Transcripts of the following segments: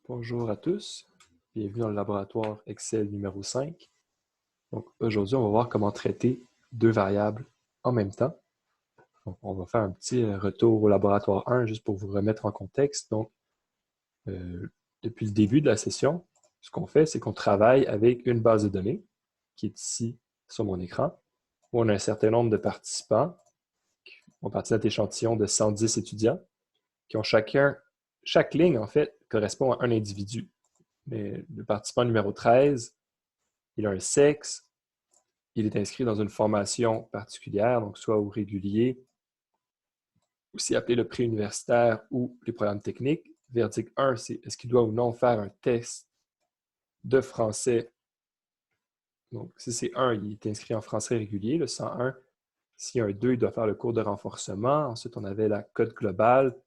Bonjour à tous, bienvenue dans le laboratoire Excel numéro 5. Donc aujourd'hui, on va voir comment traiter deux variables en même temps. Donc, on va faire un petit retour au laboratoire 1 juste pour vous remettre en contexte. Donc, depuis le début de la session, ce qu'on fait, c'est qu'on travaille avec une base de données qui est ici sur mon écran, où on a un certain nombre de participants qui font partie de notre échantillon de 110 étudiants qui ont chaque ligne, en fait, correspond à un individu. Mais le participant numéro 13, il a un sexe, il est inscrit dans une formation particulière, donc soit au régulier, aussi appelé le préuniversitaire ou les programmes techniques. Verdict 1, c'est est-ce qu'il doit ou non faire un test de français. Donc, si c'est 1, il est inscrit en français régulier. Le 101, s'il y a un 2, il doit faire le cours de renforcement. Ensuite, on avait la cote globale.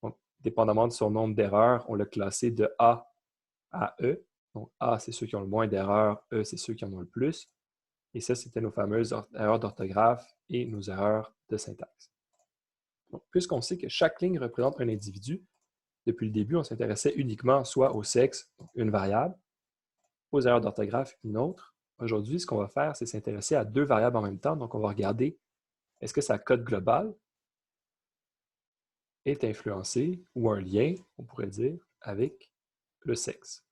Donc, dépendamment de son nombre d'erreurs, on l'a classé de A à E. Donc, A, c'est ceux qui ont le moins d'erreurs. E, c'est ceux qui en ont le plus. Et ça, c'était nos fameuses erreurs d'orthographe et nos erreurs de syntaxe. Donc, puisqu'on sait que chaque ligne représente un individu, depuis le début, on s'intéressait uniquement soit au sexe, une variable, aux erreurs d'orthographe, une autre. Aujourd'hui, ce qu'on va faire, c'est s'intéresser à deux variables en même temps. Donc, on va regarder est-ce que sa cote globale est influencée ou un lien, on pourrait dire, avec le sexe.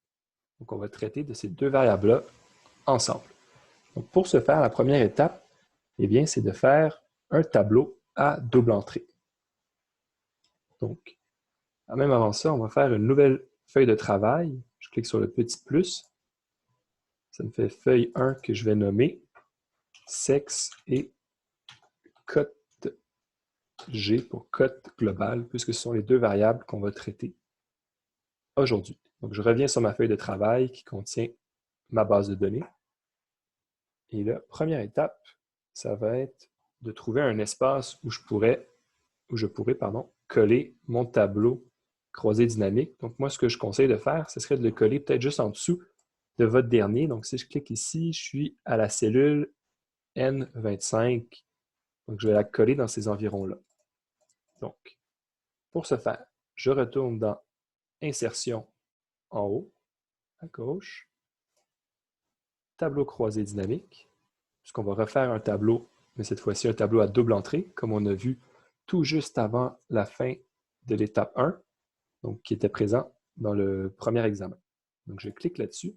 Donc, on va traiter de ces deux variables-là ensemble. Donc, pour ce faire, la première étape, eh bien, c'est de faire un tableau à double entrée. Donc, même avant ça, on va faire une nouvelle feuille de travail. Je clique sur le petit plus. Ça me fait feuille 1 que je vais nommer sexe et cote G pour cote globale, puisque ce sont les deux variables qu'on va traiter aujourd'hui. Donc, je reviens sur ma feuille de travail qui contient ma base de données. Et la première étape, ça va être de trouver un espace où je pourrais coller mon tableau croisé dynamique. Donc, moi, ce que je conseille de faire, ce serait de le coller peut-être juste en dessous de votre dernier. Donc, si je clique ici, je suis à la cellule N25. Donc, je vais la coller dans ces environs-là. Donc, pour ce faire, je retourne dans Insertion en haut, à gauche, Tableau croisé dynamique, puisqu'on va refaire un tableau, mais cette fois-ci un tableau à double entrée, comme on a vu tout juste avant la fin de l'étape 1, donc qui était présent dans le premier examen. Donc, je clique là-dessus,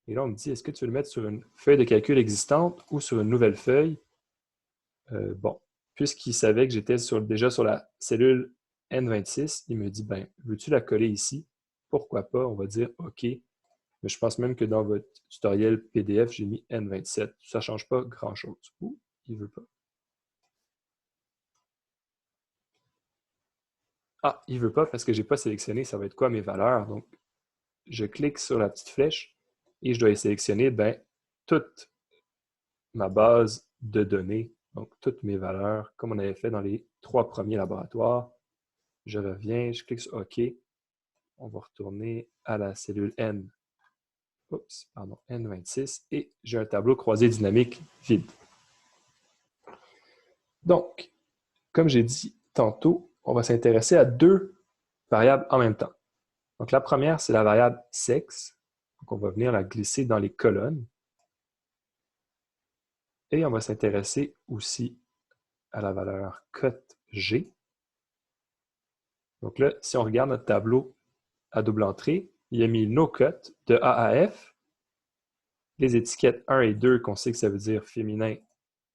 et là, on me dit, est-ce que tu veux le mettre sur une feuille de calcul existante ou sur une nouvelle feuille? Bon, puisqu'il savait que j'étais déjà sur la cellule N26, il me dit, ben, veux-tu la coller ici? Pourquoi pas? On va dire OK. Mais je pense même que dans votre tutoriel PDF, j'ai mis N27. Ça ne change pas grand-chose. Ouh, il ne veut pas. Ah, il ne veut pas parce que je n'ai pas sélectionné ça va être quoi mes valeurs. Donc, je clique sur la petite flèche et je dois y sélectionner toute ma base de données, donc toutes mes valeurs, comme on avait fait dans les 3 premiers laboratoires. Je reviens, je clique sur OK. On va retourner à la cellule N26 et j'ai un tableau croisé dynamique vide. Donc, comme j'ai dit tantôt, on va s'intéresser à deux variables en même temps. Donc, la première, c'est la variable sexe. Donc, on va venir la glisser dans les colonnes. Et on va s'intéresser aussi à la valeur cote G. Donc là, si on regarde notre tableau à double entrée, il a mis nos cotes de A à F, les étiquettes 1 et 2 qu'on sait que ça veut dire féminin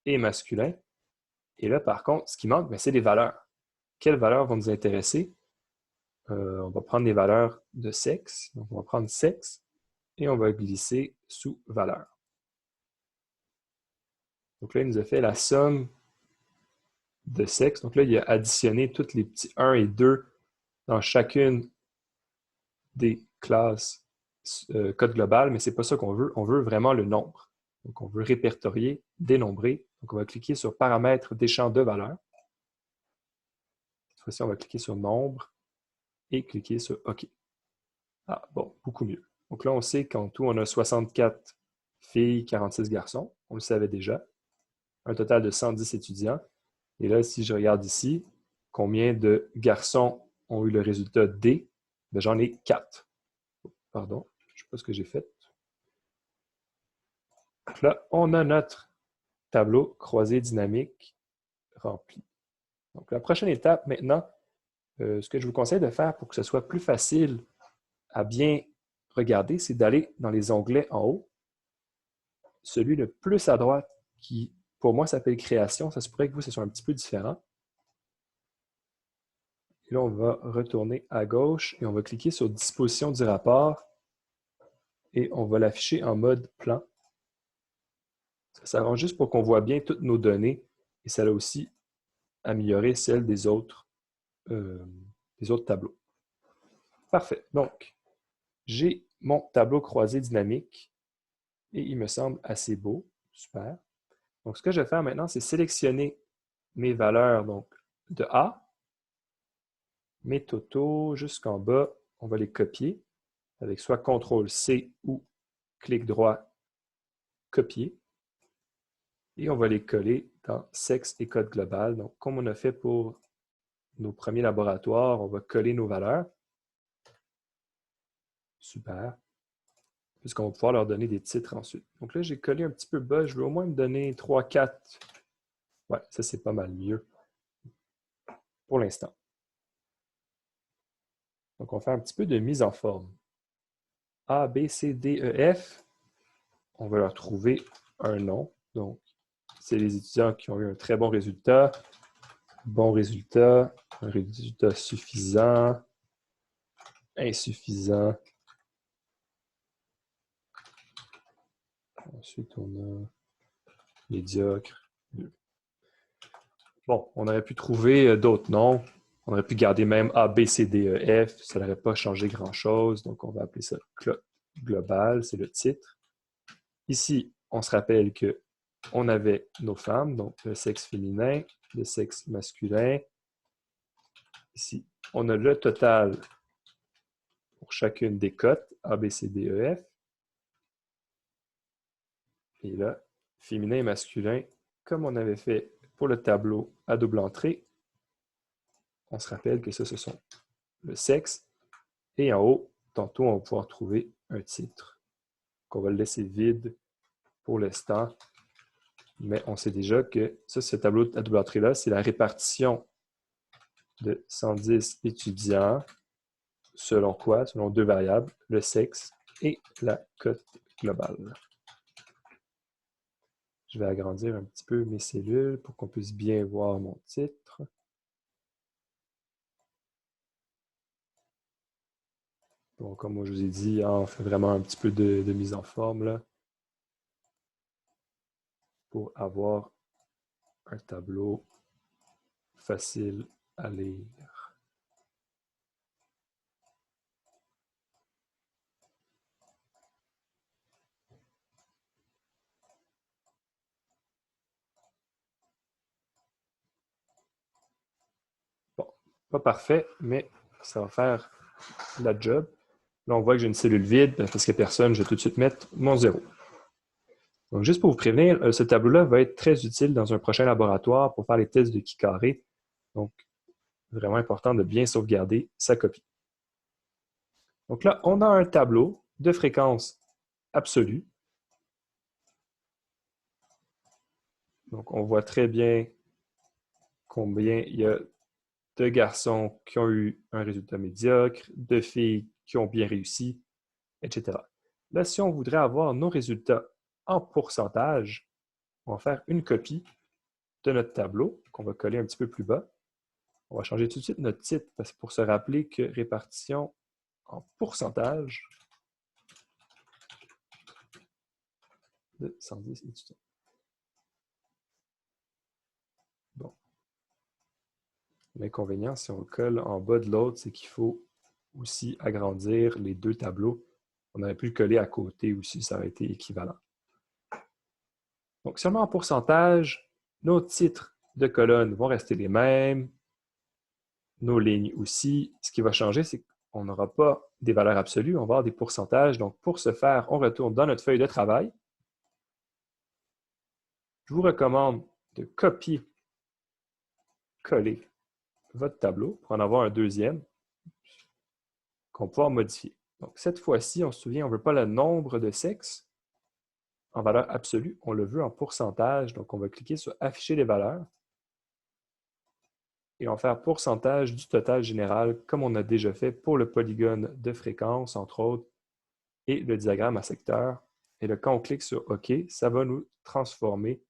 et masculin. Et là, par contre, ce qui manque, c'est les valeurs. Quelles valeurs vont nous intéresser? On va prendre les valeurs de sexe. Donc, on va prendre sexe et on va glisser sous valeur. Donc là, il nous a fait la somme de sexe. Donc là, il a additionné tous les petits 1 et 2 dans chacune des classes code global, mais ce n'est pas ça qu'on veut. On veut vraiment le nombre. Donc, on veut répertorier, dénombrer. Donc, on va cliquer sur paramètres des champs de valeur. Cette fois-ci, on va cliquer sur nombre et cliquer sur OK. Ah, bon, beaucoup mieux. Donc là, on sait qu'en tout, on a 64 filles, 46 garçons. On le savait déjà. Un total de 110 étudiants. Et là, si je regarde ici, combien de garçons ont eu le résultat D? J'en ai 4. Pardon, je ne sais pas ce que j'ai fait. Donc là, on a notre tableau croisé dynamique rempli. Donc, la prochaine étape maintenant, ce que je vous conseille de faire pour que ce soit plus facile à bien regarder, c'est d'aller dans les onglets en haut. Celui le plus à droite qui, pour moi, s'appelle Création. Ça se pourrait que vous, ce soit un petit peu différent. Et là, on va retourner à gauche et on va cliquer sur Disposition du rapport et on va l'afficher en mode plan. Ça s'arrange juste pour qu'on voit bien toutes nos données et ça va aussi améliorer celles des autres tableaux. Parfait. Donc, j'ai mon tableau croisé dynamique et il me semble assez beau. Super. Donc, ce que je vais faire maintenant, c'est sélectionner mes valeurs donc, de A, mes totaux jusqu'en bas. On va les copier avec soit CTRL-C ou clic droit, copier. Et on va les coller dans sexe et code global. Donc, comme on a fait pour nos premiers laboratoires, on va coller nos valeurs. Super. Puisqu'on va pouvoir leur donner des titres ensuite. Donc là, j'ai collé un petit peu bas. Je veux au moins me donner 3, 4. Ouais, ça, c'est pas mal mieux pour l'instant. Donc, on fait un petit peu de mise en forme. A, B, C, D, E, F. On va leur trouver un nom. Donc, c'est les étudiants qui ont eu un très bon résultat, un résultat suffisant, insuffisant. Ensuite, on a médiocre. Bon, on aurait pu trouver d'autres noms. On aurait pu garder même A, B, C, D, E, F. Ça n'aurait pas changé grand-chose. Donc, on va appeler ça global. C'est le titre. Ici, on se rappelle qu'on avait nos femmes, donc le sexe féminin, le sexe masculin. Ici, on a le total pour chacune des cotes, A, B, C, D, E, F. Et là, féminin et masculin, comme on avait fait pour le tableau à double entrée, on se rappelle que ça, ce sont le sexe. Et en haut, tantôt, on va pouvoir trouver un titre qu'on va le laisser vide pour l'instant. Mais on sait déjà que ça, ce tableau à double entrée-là, c'est la répartition de 110 étudiants. Selon quoi? Selon deux variables, le sexe et la cote globale. Je vais agrandir un petit peu mes cellules pour qu'on puisse bien voir mon titre. Bon, comme moi je vous ai dit, on fait vraiment un petit peu de mise en forme là, pour avoir un tableau facile à lire. Bon, pas parfait, mais ça va faire la job. Là, on voit que j'ai une cellule vide parce qu'il n'y a personne. Je vais tout de suite mettre mon 0. Donc, juste pour vous prévenir, ce tableau-là va être très utile dans un prochain laboratoire pour faire les tests de qui carré. Donc, vraiment important de bien sauvegarder sa copie. Donc là, on a un tableau de fréquence absolue. Donc, on voit très bien combien il y a de garçons qui ont eu un résultat médiocre, de filles qui ont bien réussi, etc. Là, si on voudrait avoir nos résultats en pourcentage, on va faire une copie de notre tableau qu'on va coller un petit peu plus bas. On va changer tout de suite notre titre parce que pour se rappeler que répartition en pourcentage de 110 étudiants. Bon. L'inconvénient, si on le colle en bas de l'autre, c'est qu'il faut aussi agrandir les deux tableaux. On aurait pu le coller à côté aussi, ça aurait été équivalent. Donc, seulement en pourcentage, nos titres de colonne vont rester les mêmes, nos lignes aussi. Ce qui va changer, c'est qu'on n'aura pas des valeurs absolues, on va avoir des pourcentages. Donc, pour ce faire, on retourne dans notre feuille de travail. Je vous recommande de copier-coller votre tableau pour en avoir un deuxième qu'on va pouvoir modifier. Donc, cette fois-ci, on se souvient, on ne veut pas le nombre de sexes en valeur absolue, on le veut en pourcentage. Donc, on va cliquer sur « Afficher les valeurs » et on va faire pourcentage du total général, comme on a déjà fait pour le polygone de fréquence, entre autres, et le diagramme à secteur. Et là, quand on clique sur OK, ça va nous transformer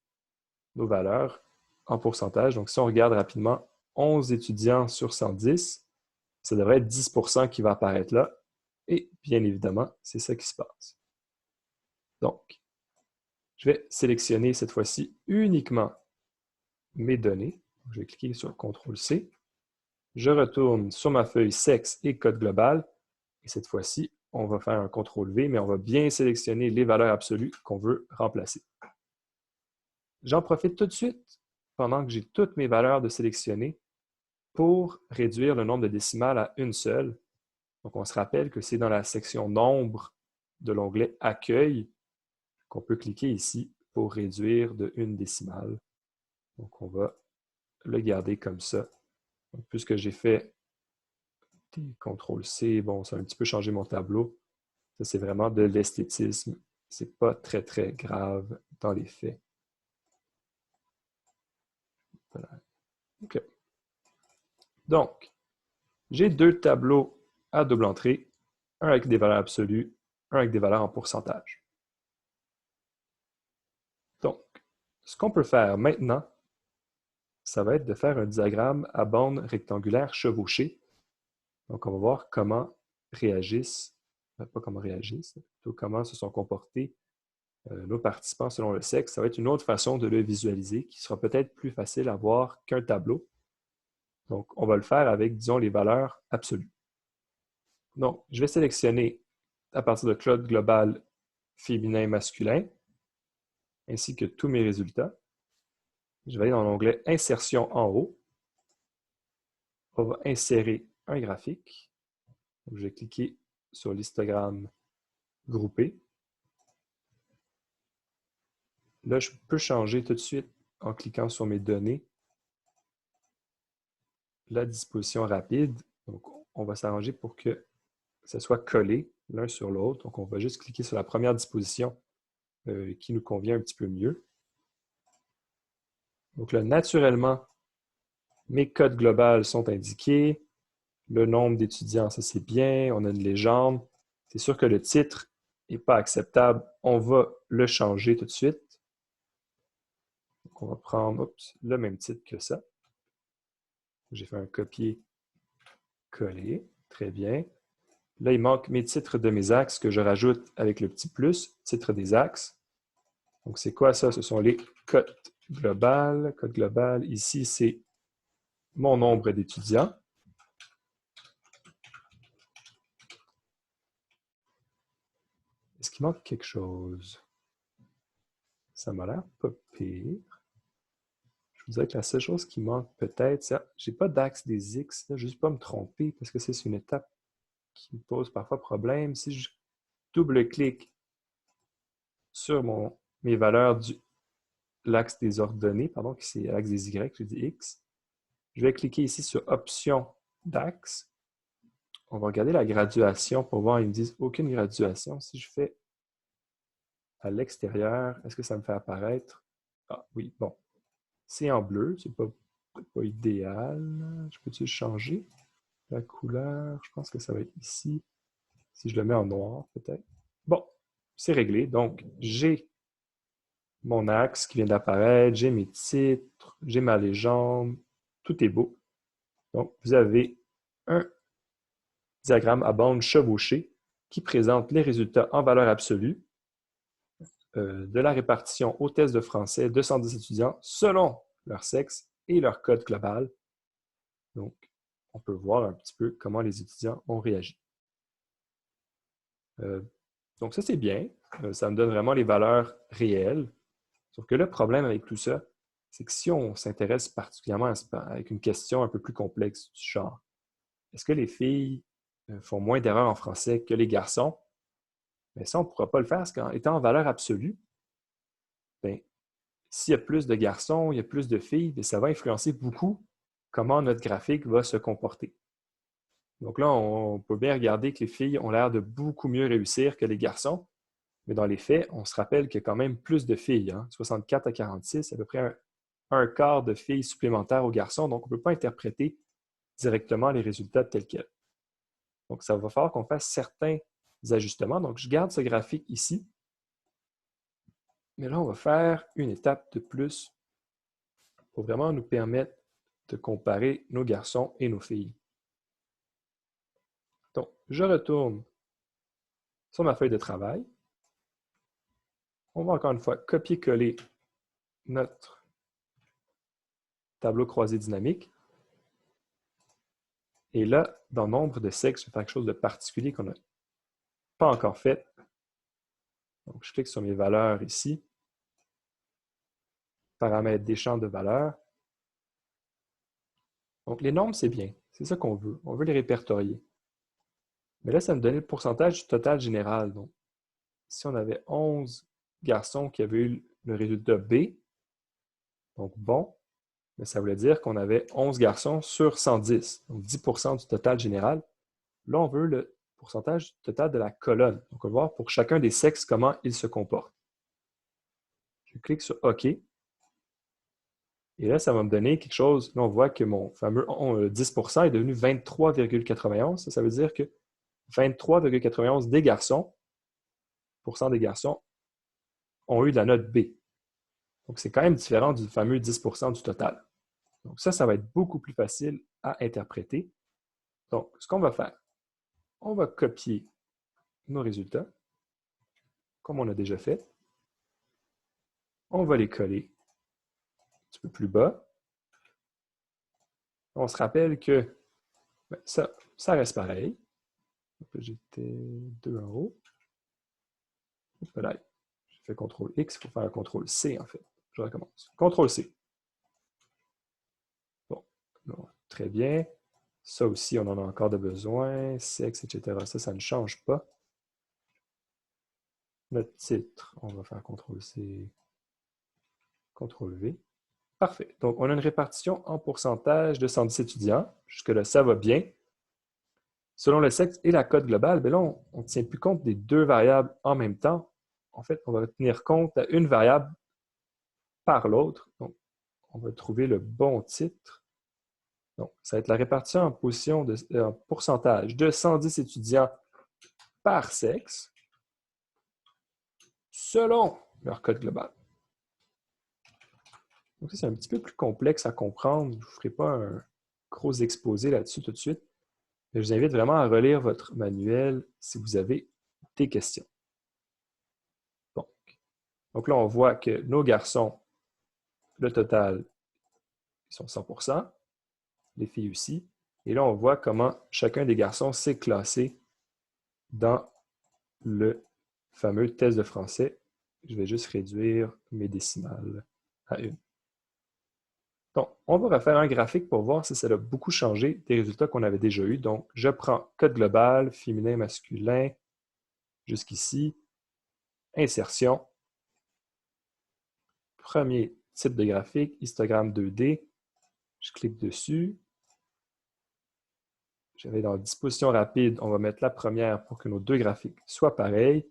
nos valeurs en pourcentage. Donc, si on regarde rapidement, 11 étudiants sur 110, ça devrait être 10% qui va apparaître là. Et bien évidemment, c'est ça qui se passe. Donc, je vais sélectionner cette fois-ci uniquement mes données. Je vais cliquer sur CTRL-C. Je retourne sur ma feuille sexe et code global. Et cette fois-ci, on va faire un CTRL-V, mais on va bien sélectionner les valeurs absolues qu'on veut remplacer. J'en profite tout de suite, pendant que j'ai toutes mes valeurs de sélectionner, pour réduire le nombre de décimales à une seule. Donc, on se rappelle que c'est dans la section Nombre de l'onglet Accueil qu'on peut cliquer ici pour réduire de une décimale. Donc, on va le garder comme ça. Donc, puisque j'ai fait CTRL-C, bon, ça a un petit peu changé mon tableau. Ça, c'est vraiment de l'esthétisme. C'est pas très, très grave dans les faits. Voilà. OK. Donc, j'ai deux tableaux à double entrée, un avec des valeurs absolues, un avec des valeurs en pourcentage. Donc, ce qu'on peut faire maintenant, ça va être de faire un diagramme à bande rectangulaire chevauchée. Donc, on va voir comment réagissent, pas comment réagissent, plutôt comment se sont comportés nos participants selon le sexe. Ça va être une autre façon de le visualiser qui sera peut-être plus facile à voir qu'un tableau. Donc, on va le faire avec, disons, les valeurs absolues. Donc, je vais sélectionner à partir de code global féminin et masculin, ainsi que tous mes résultats. Je vais aller dans l'onglet Insertion en haut. On va insérer un graphique. Donc, je vais cliquer sur l'histogramme groupé. Là, je peux changer tout de suite en cliquant sur mes données la disposition rapide. Donc, on va s'arranger pour que ça soit collé l'un sur l'autre. Donc, on va juste cliquer sur la première disposition qui nous convient un petit peu mieux. Donc là, naturellement, mes codes globales sont indiqués. Le nombre d'étudiants, ça c'est bien. On a une légende. C'est sûr que le titre n'est pas acceptable. On va le changer tout de suite. Donc, on va prendre le même titre que ça. J'ai fait un copier-coller. Très bien. Là, il manque mes titres de mes axes que je rajoute avec le petit plus, titre des axes. Donc, c'est quoi ça? Ce sont les codes globales. Code global, ici, c'est mon nombre d'étudiants. Est-ce qu'il manque quelque chose? Ça m'a l'air pas pire. Je vous dirais que la seule chose qui manque peut-être, c'est j'ai pas d'axe des X, là, juste pas me tromper parce que c'est une étape qui me pose parfois problème. Si je double-clique sur mes valeurs de l'axe des ordonnées, pardon, qui c'est l'axe des Y, je dis X, je vais cliquer ici sur Option d'axe. On va regarder la graduation pour voir, ils me disent aucune graduation. Si je fais à l'extérieur, est-ce que ça me fait apparaître? Ah oui, bon. C'est en bleu, c'est pas idéal. Je peux-tu changer la couleur? Je pense que ça va être ici. Si je le mets en noir, peut-être. Bon, c'est réglé. Donc, j'ai mon axe qui vient d'apparaître, j'ai mes titres, j'ai ma légende. Tout est beau. Donc, vous avez un diagramme à bande chevauchée qui présente les résultats en valeur absolue de la répartition au test de français de 110 étudiants selon leur sexe et leur code global. Donc, on peut voir un petit peu comment les étudiants ont réagi. Donc, ça, c'est bien. Ça me donne vraiment les valeurs réelles. Sauf que le problème avec tout ça, c'est que si on s'intéresse particulièrement avec une question un peu plus complexe du genre, est-ce que les filles font moins d'erreurs en français que les garçons? Bien, ça, on ne pourra pas le faire parce qu'en étant en valeur absolue, bien, s'il y a plus de garçons, il y a plus de filles, bien, ça va influencer beaucoup comment notre graphique va se comporter. Donc là, on peut bien regarder que les filles ont l'air de beaucoup mieux réussir que les garçons. Mais dans les faits, on se rappelle qu'il y a quand même plus de filles, hein? 64 à 46, à peu près un quart de filles supplémentaires aux garçons. Donc, on ne peut pas interpréter directement les résultats tels quels. Donc, ça va falloir qu'on fasse certains ajustements. Donc, je garde ce graphique ici. Mais là, on va faire une étape de plus pour vraiment nous permettre de comparer nos garçons et nos filles. Donc, je retourne sur ma feuille de travail. On va encore une fois copier-coller notre tableau croisé dynamique. Et là, dans nombre de sexes, je vais faire quelque chose de particulier qu'on n'a pas encore fait. Donc, je clique sur mes valeurs ici. Paramètres des champs de valeurs. Donc, les nombres, c'est bien. C'est ça qu'on veut. On veut les répertorier. Mais là, ça me donnait le pourcentage du total général. Donc, si on avait 11 garçons qui avaient eu le résultat B, donc bon, mais ça voulait dire qu'on avait 11 garçons sur 110, donc 10% du total général. Là, on veut le pourcentage total de la colonne. Donc, on va voir pour chacun des sexes comment ils se comportent. Je clique sur OK. Et là, ça va me donner quelque chose. Là, on voit que mon fameux 10% est devenu 23,91. Ça veut dire que 23,91 des garçons ont eu de la note B. Donc, c'est quand même différent du fameux 10% du total. Donc, ça va être beaucoup plus facile à interpréter. Donc, ce qu'on va faire, on va copier nos résultats, comme on a déjà fait. On va les coller un petit peu plus bas. On se rappelle que ça reste pareil. J'étais 2 en haut. Voilà. J'ai fait CTRL X, il faut faire CTRL C en fait. Je recommence. CTRL C. Bon, non, très bien. Ça aussi, on en a encore de besoin. Sexe, etc. Ça ne change pas. Notre titre, on va faire CTRL C, CTRL V. Parfait. Donc, on a une répartition en pourcentage de 110 étudiants. Jusque-là, ça va bien. Selon le sexe et la cote globale, bien là, on ne tient plus compte des deux variables en même temps. En fait, on va tenir compte à une variable par l'autre. Donc, on va trouver le bon titre. Donc, ça va être la répartition en pourcentage de 110 étudiants par sexe selon leur code global. Donc, ça, c'est un petit peu plus complexe à comprendre. Je ne vous ferai pas un gros exposé là-dessus tout de suite. Mais je vous invite vraiment à relire votre manuel si vous avez des questions. Donc là, on voit que nos garçons, le total, ils sont 100%, les filles aussi. Et là, on voit comment chacun des garçons s'est classé dans le fameux test de français. Je vais juste réduire mes décimales à 1. Donc, on va refaire un graphique pour voir si ça a beaucoup changé des résultats qu'on avait déjà eus. Donc, je prends code global, féminin, masculin, jusqu'ici, insertion, premier type de graphique, histogramme 2D, je clique dessus. J'avais dans disposition rapide, on va mettre la première pour que nos deux graphiques soient pareils.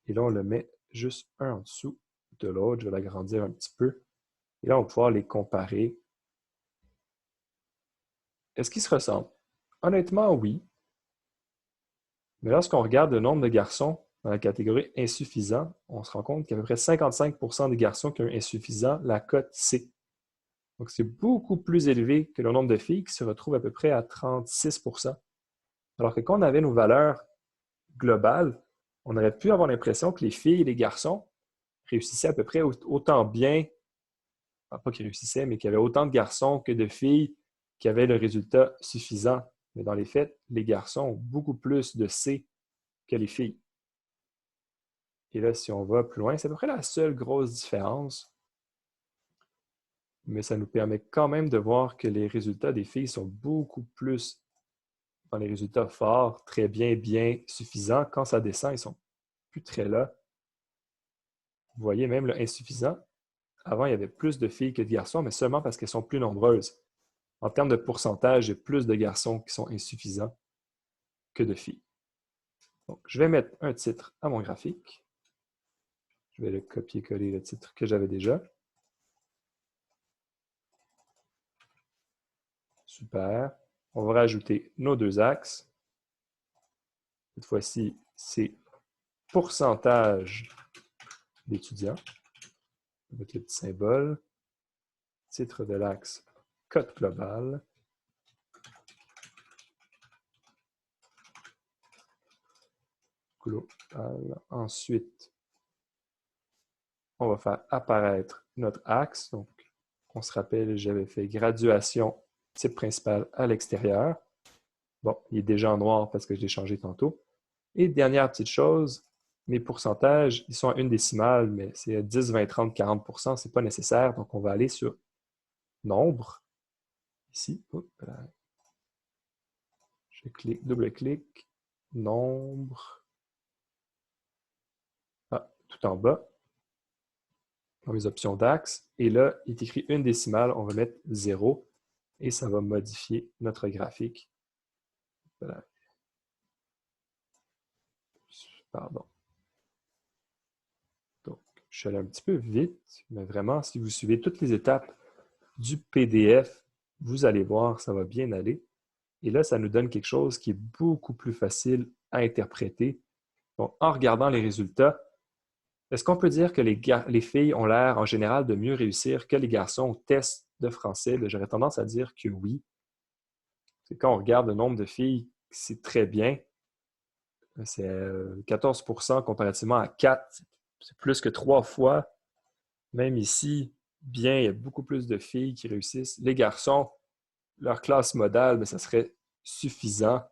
Et là, on le met juste un en dessous de l'autre. Je vais l'agrandir un petit peu. Et là, on va pouvoir les comparer. Est-ce qu'ils se ressemblent? Honnêtement, oui. Mais lorsqu'on regarde le nombre de garçons dans la catégorie insuffisant, on se rend compte qu'à peu près 55% des garçons qui ont un insuffisant, la cote C. Donc, c'est beaucoup plus élevé que le nombre de filles qui se retrouvent à peu près à 36%. Alors que quand on avait nos valeurs globales, on aurait pu avoir l'impression que les filles et les garçons réussissaient à peu près autant bien, pas qu'ils réussissaient, mais qu'il y avait autant de garçons que de filles qui avaient le résultat suffisant. Mais dans les faits, les garçons ont beaucoup plus de C que les filles. Et là, si on va plus loin, c'est à peu près la seule grosse différence. Mais ça nous permet quand même de voir que les résultats des filles sont beaucoup plus dans les résultats forts, très bien, bien suffisants. Quand ça descend, ils ne sont plus très là. Vous voyez même le insuffisant. Avant, il y avait plus de filles que de garçons, mais seulement parce qu'elles sont plus nombreuses. En termes de pourcentage, il y a plus de garçons qui sont insuffisants que de filles. Donc, je vais mettre un titre à mon graphique. Je vais le copier-coller le titre que j'avais déjà. Super. On va rajouter nos deux axes. Cette fois-ci, c'est pourcentage d'étudiants. On va mettre le petit symbole. Titre de l'axe, cote globale. Global. Ensuite, on va faire apparaître notre axe. Donc, on se rappelle, j'avais fait graduation type principal à l'extérieur. Bon, il est déjà en noir parce que je l'ai changé tantôt. Et dernière petite chose, mes pourcentages, ils sont à une décimale, mais c'est 10, 20, 30, 40%, ce n'est pas nécessaire. Donc, on va aller sur nombre. Ici, je clique, double-clic, nombre. Ah, tout en bas, dans les options d'axe. Et là, il est écrit une décimale, on va mettre 0 et ça va modifier notre graphique. Voilà. Pardon. Donc, je suis allé un petit peu vite, mais vraiment, si vous suivez toutes les étapes du PDF, vous allez voir, ça va bien aller. Et là, ça nous donne quelque chose qui est beaucoup plus facile à interpréter. Donc, en regardant les résultats, est-ce qu'on peut dire que les filles ont l'air en général de mieux réussir que les garçons au test de français? J'aurais tendance à dire que oui. Quand on regarde le nombre de filles, c'est très bien. C'est 14% comparativement à 4. C'est plus que 3 fois. Même ici, bien, il y a beaucoup plus de filles qui réussissent. Les garçons, leur classe modale, ça serait suffisant,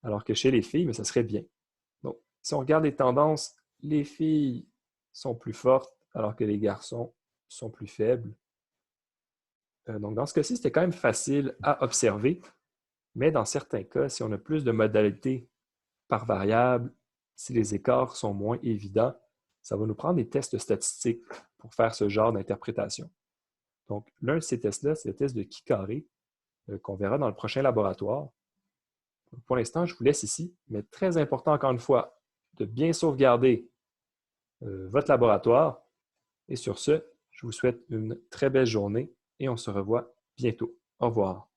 alors que chez les filles, ça serait bien. Donc, si on regarde les tendances, les filles sont plus fortes, alors que les garçons sont plus faibles. Donc, dans ce cas-ci, c'était quand même facile à observer, mais dans certains cas, si on a plus de modalités par variable, si les écarts sont moins évidents, ça va nous prendre des tests statistiques pour faire ce genre d'interprétation. Donc, l'un de ces tests-là, c'est le test de Ki-carré qu'on verra dans le prochain laboratoire. Donc, pour l'instant, je vous laisse ici, mais très important encore une fois, de bien sauvegarder votre laboratoire. Et sur ce, je vous souhaite une très belle journée et on se revoit bientôt. Au revoir.